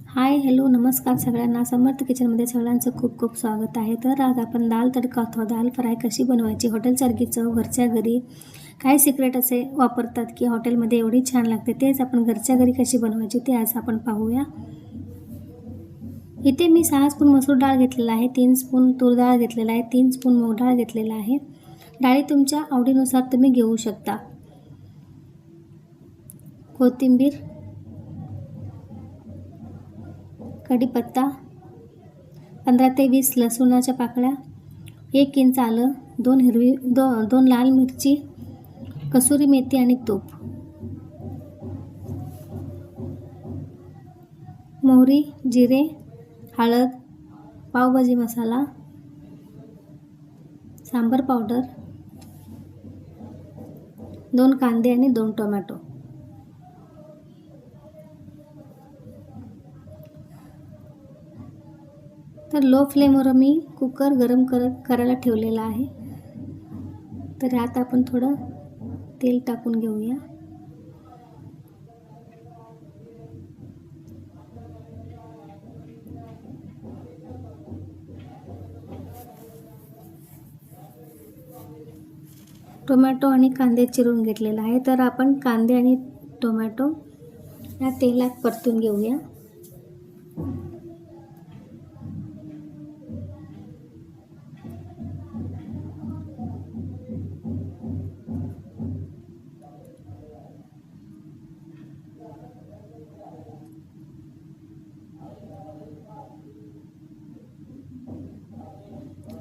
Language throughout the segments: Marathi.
हाय हॅलो नमस्कार सगळ्यांना. समर्थ किचनमध्ये सगळ्यांचं खूप खूप स्वागत आहे. तर आज आपण दाल तडका अथवा दाल फ्राय कशी बनवायची, हॉटेलसारखी चव घरच्या घरी काय सिक्रेट असे वापरतात की हॉटेलमध्ये एवढी छान लागते, तेच आपण घरच्या घरी कशी बनवायची ते आज आपण पाहूया. इथे मी 6 स्पून मसूर डाळ घेतलेला आहे, 3 स्पून तूर डाळ घेतलेला आहे, 3 स्पून मूग डाळ घेतलेला आहे. डाळी तुमच्या आवडीनुसार तुम्ही घेऊ शकता. कोथिंबीर, कढीपत्ता, 15 ते 20 लसूणाच्या पाकळ्या, 1 इंच आलं, 2 लाल मिरची, कसुरी मेथी आणि तूप, मोहरी, जिरे, हळद, पावभाजी मसाला, सांबार पावडर, 2 कांदे आणि 2 टोमॅटो. तर लो फ्लेमवर मी कुकर गरम करायला ठेवलेला आहे. तर यात आपण थोडं तेल टाकून घेऊया. टोमॅटो आणि कांदे चिरून घेतलेला आहे. तर आपण कांदे आणि टोमॅटो या तेलात परतून घेऊया.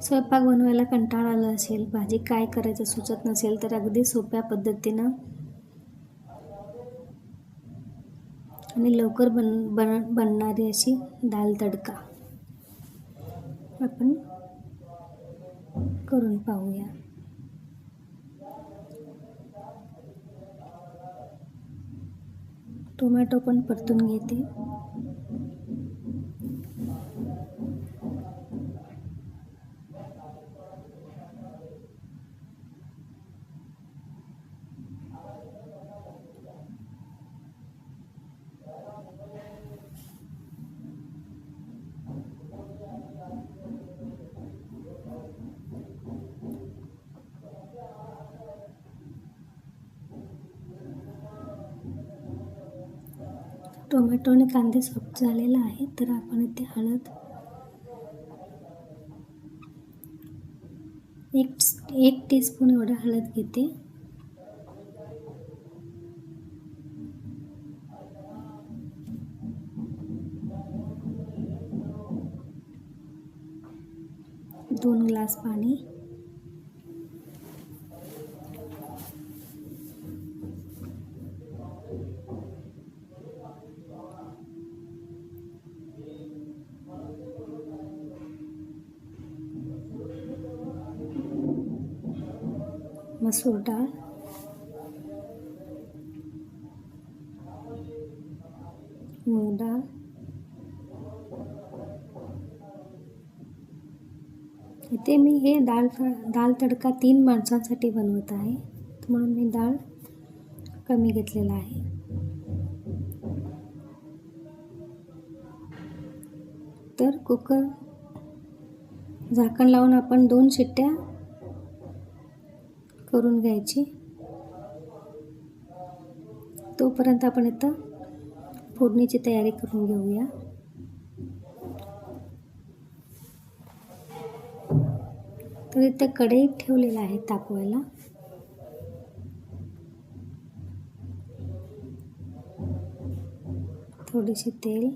स्वयंपाक बनवायला कंटाळा आला असेल, भाजी काय करायचं सुचत नसेल, तर अगदी सोप्या पद्धतीनं आणि लवकर बनणारी अशी दाल तडका आपण करून पाहूया. टोमॅटो पण परतून घेते. टोमॅटो आणि कांदे सॉफ्ट झालेला आहे. तर आपण इथे हळद, एक टीस्पून एवढा हळद घेते. दोन ग्लास पाणी, मसूर डाळ, मूग डाळ, इथे मी हे दाल तडका 3 माणसांसाठी बनवत आहे, म्हणून मी डाळ कमी घेतलेला आहे. तर कुकर झाकण लावून आपण 2 शिट्ट्या करून घ्यायची. तोपर्यंत आपण इथं फोडणीची तयारी करून घेऊया. तर इथे कढई ठेवलेला आहे तापवायला. थोडीशी तेल,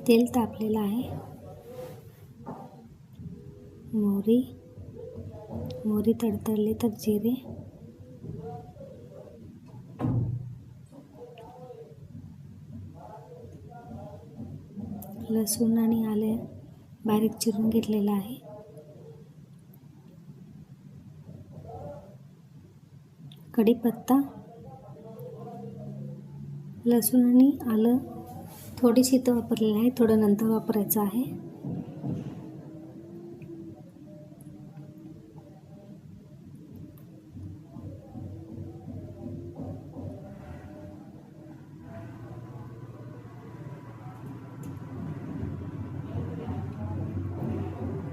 तेल तापलेलं आहे. मोहरी तडतडली तर जिरे, लसूण आणि आले बारीक चिरून घेतलेलं आहे. कढीपत्ता, लसूण आणि आलं थोडीशी इथं वापरलेलं आहे, थोडं नंतर वापरायचं आहे.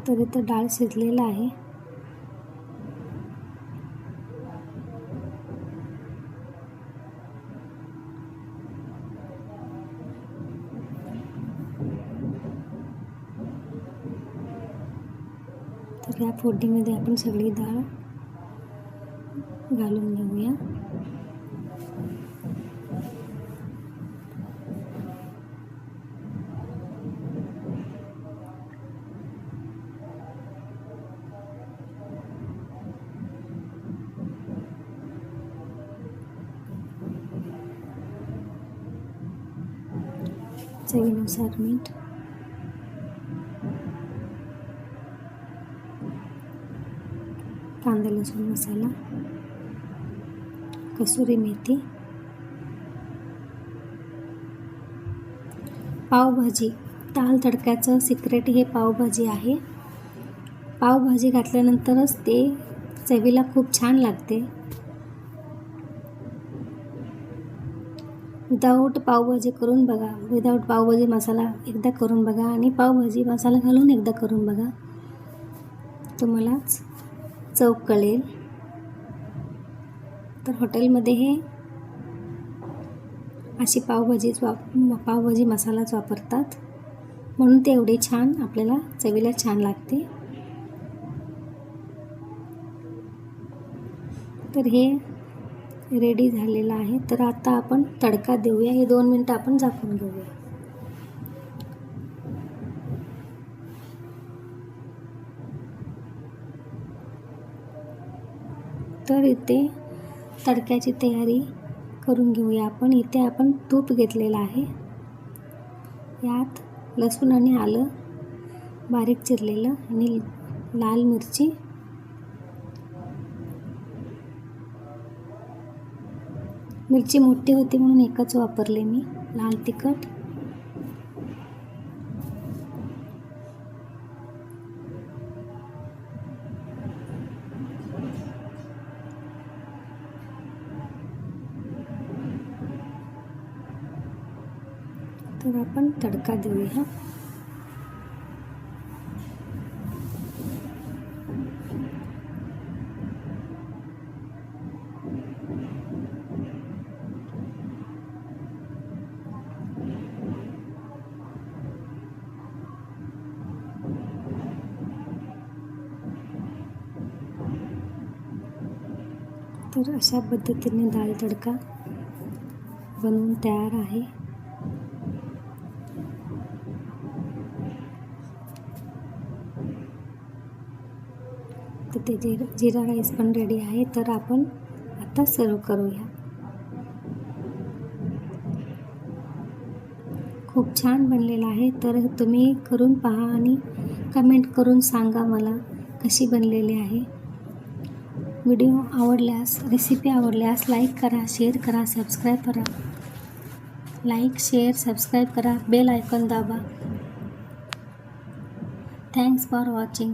तर इथं डाळ शिजलेला आहे. तर या फोडणीमध्ये आपण सगळी डाळ घालून घेऊया. चवीनुसार मीठ, कांदा लसूण मसाला, कसुरी मेथी, पावभाजी. दाल तडक्याचं सिक्रेट हे पावभाजी आहे. पावभाजी घातल्यानंतरच ते चवीला खूप छान लागते. विदाऊट पावभाजी करून बघा, विदाऊट पावभाजी मसाला एकदा करून बघा आणि पावभाजी मसाला घालून एकदा करून बघा, तुम्हालाच चव कळेल. तर हॉटेलमध्ये हे अशी पावभाजी मसालाच वापरतात, म्हणून ते एवढे छान आपल्याला चवीला छान लागते. तर हे रेडी झालेलं आहे. तर आता आपण तडका देऊया. हे 2 मिनटं आपण झाकून घेऊया. तर इथे तडक्याची तयारी करून घेऊया आपण. इथे आपण तूप घेतलेलं आहे. यात लसूण आणि आलं बारीक चिरलेलं आणि लाल मिरची, मिरची मोठी होती म्हणून एकच वापरले मी. लाल तिखट, तर आपण तडका देऊया. तर अशा पद्धतीने दाल तडका बनवून तयार आहे. तर ते जिरा राईस पण रेडी आहे. तर आपण आता सर्व करूया. खूप छान बनलेला आहे. तर तुम्ही करून पहा आणि कमेंट करून सांगा मला कशी बनलेली आहे. व्हिडिओ आवडल्यास, रेसिपी आवडल्यास लाईक करा, शेअर करा, सबस्क्राईब करा. लाईक, शेअर, सबस्क्राईब करा, बेल आयकॉन दाबा. Thanks for watching.